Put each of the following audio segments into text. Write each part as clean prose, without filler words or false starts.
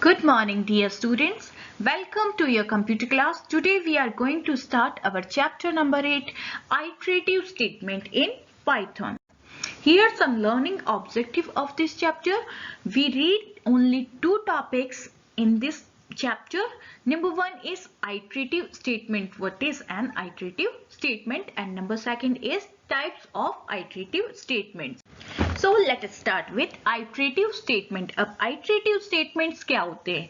Good morning, dear students. Welcome to your computer class. Today we are going to start our chapter number 8, iterative statement in Python. Here are some learning objective of this chapter. We read only two topics in this chapter. Number one is iterative statement. What is an iterative statement? And number second is types of iterative statements. So let us start with iterative statement. अब iterative statements क्या होते हैं?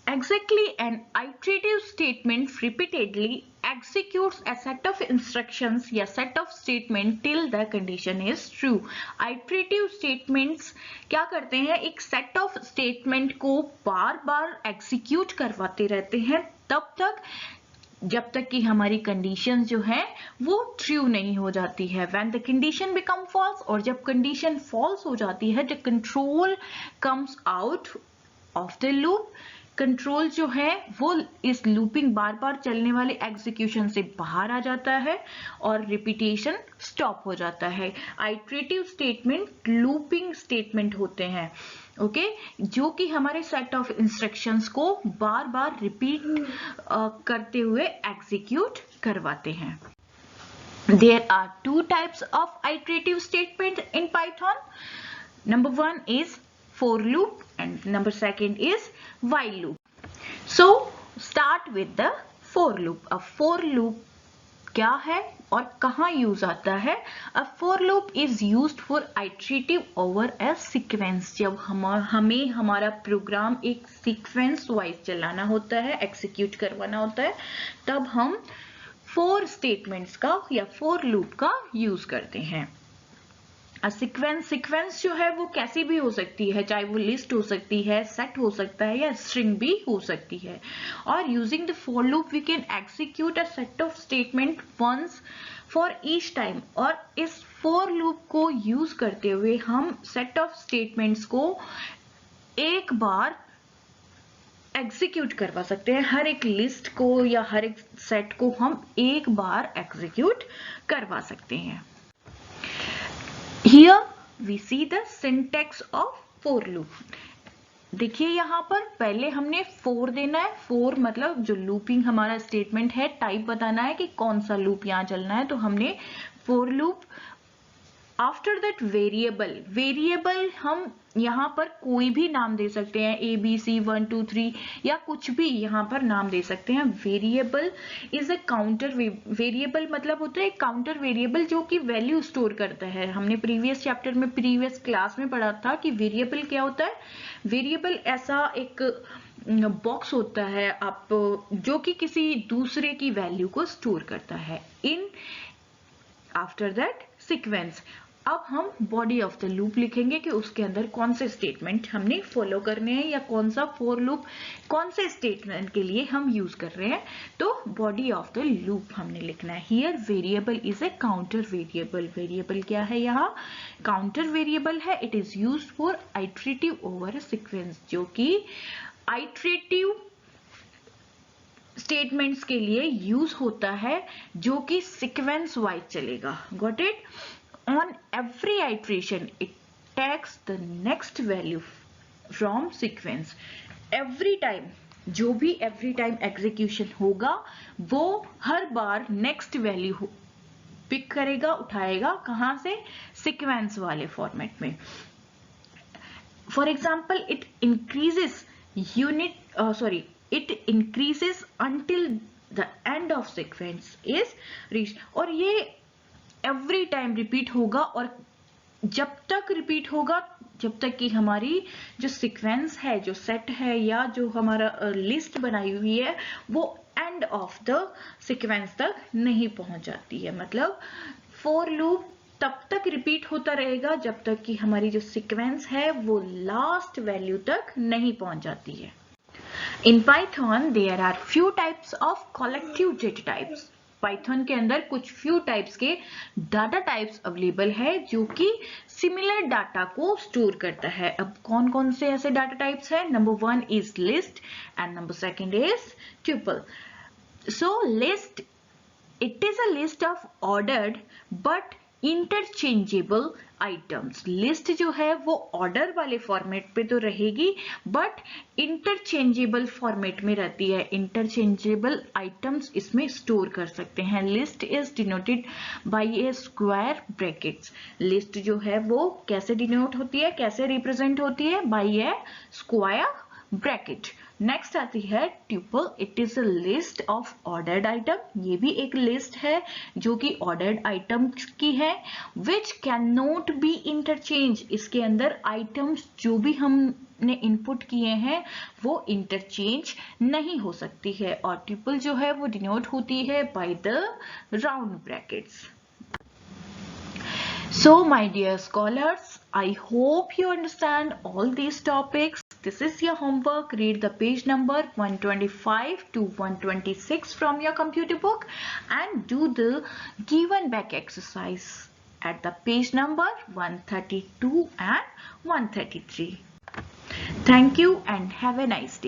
Exactly, an iterative statement repeatedly executes a set of instructions या set of statement till the condition is true. Iterative statements क्या करते हैं? एक set of statement को बार बार execute करवाते रहते हैं तब तक जब तक कि हमारी कंडीशन जो है वो ट्रू नहीं हो जाती है. When the condition become false, और जब कंडीशन false हो जाती है, the control comes out of the loop. Control जो है वो इस लूपिंग बार बार चलने वाले एग्जीक्यूशन से बाहर आ जाता है और रिपीटेशन स्टॉप हो जाता है. आइटरेटिव स्टेटमेंट लूपिंग स्टेटमेंट होते हैं, ओके, जो कि हमारे सेट ऑफ इंस्ट्रक्शंस को बार बार रिपीट करते हुए एग्जीक्यूट करवाते हैं. There are two types of iterative statement in Python. Number one is for loop and number second is while loop. So start with the for loop. अब for loop क्या है और कहाँ यूज आता है? अब for loop is used for iterative over a sequence. जब हमें हमारा प्रोग्राम एक सीक्वेंस वाइज चलाना होता है, एक्सिक्यूट करवाना होता है, तब हम for स्टेटमेंट्स का या for loop का यूज करते हैं. सीक्वेंस जो है वो कैसी भी हो सकती है, चाहे वो लिस्ट हो सकती है, सेट हो सकता है या स्ट्रिंग भी हो सकती है. और using the for loop we can execute a set of statement once for each time. और इस फॉर लूप को यूज करते हुए हम सेट ऑफ स्टेटमेंट्स को एक बार एग्जीक्यूट करवा सकते हैं. हर एक लिस्ट को या हर एक सेट को हम एक बार एग्जीक्यूट करवा सकते हैं. Here we see the syntax of for loop. देखिए यहाँ पर पहले हमने for देना है. for मतलब जो लूपिंग हमारा स्टेटमेंट है, टाइप बताना है कि कौन सा लूप यहाँ चलना है, तो हमने for loop. After that variable हम यहाँ पर कोई भी नाम दे सकते हैं, ABC 1 2 3 या कुछ भी यहाँ पर नाम दे सकते हैं. Variable is a counter variable मतलब होता है काउंटर वेरिएबल जो कि वैल्यू स्टोर करता है. हमने प्रीवियस चैप्टर में प्रीवियस क्लास में पढ़ा था कि वेरिएबल क्या होता है. वेरिएबल ऐसा एक बॉक्स होता है आप जो कि किसी दूसरे की वैल्यू को स्टोर करता है इन आफ्टर दैट सीक्वेंस. अब हम बॉडी ऑफ द लूप लिखेंगे कि उसके अंदर कौन से स्टेटमेंट हमने फॉलो करने हैं या कौन सा फॉर लूप कौन से स्टेटमेंट के लिए हम यूज कर रहे हैं. तो बॉडी ऑफ द लूप हमने लिखना है. Here variable is a counter variable. Variable क्या है? यहाँ काउंटर वेरिएबल है. It is used for iterative over a sequence, जो कि आइटरेटिव स्टेटमेंट्स के लिए यूज होता है जो कि सीक्वेंस वाइज चलेगा. Got it? On every iteration it takes the next value from sequence. Every time जो भी every time execution होगा वो हर बार next value पिक करेगा, उठाएगा. कहाँ से? सीक्वेंस वाले फॉर्मेट में. For example, it increases it increases until the end of sequence is reached. और ये एवरी टाइम रिपीट होगा और जब तक रिपीट होगा जब तक कि हमारी जो सीक्वेंस है, जो सेट है या जो हमारा लिस्ट बनाई हुई है वो एंड ऑफ द सीक्वेंस तक नहीं पहुंच जाती है. मतलब फॉर लूप तब तक रिपीट होता रहेगा जब तक कि हमारी जो सीक्वेंस है वो लास्ट वैल्यू तक नहीं पहुंच जाती है. In Python there are few types of collective data types. Python के अंदर कुछ फ्यू टाइप्स के डाटा टाइप्स अवेलेबल है जो कि सिमिलर डाटा को स्टोर करता है. अब कौन कौन से ऐसे डाटा टाइप्स है? Number one is list and number second is tuple. So list, it is a list of ordered but interchangeable items. List जो है वो ऑर्डर वाले फॉर्मेट पे तो रहेगी बट इंटरचेंजेबल फॉर्मेट में रहती है। इंटरचेंजेबल आइटम्स इसमें स्टोर कर सकते हैं। List is denoted by A square brackets. List जो है वो कैसे डिनोट होती है, कैसे रिप्रेजेंट होती है, बाय ए स्क्वायर ब्रैकेट। नेक्स्ट आती है tuple. It is a list of ordered item. ये भी एक लिस्ट है जो कि ऑर्डर्ड आइटम्स की है। Which can not be interchange. इसके अंदर आइटम्स जो भी हमने इनपुट किए हैं वो इंटरचेंज नहीं हो सकती है। और ट्यूपल जो है वो डिनोट होती है by the round brackets. So my dear scholars, I hope you understand all these topics. This is your homework. Read the page number 125 to 126 from your computer book and do the given back exercise at the page number 132 and 133. Thank you and have a nice day.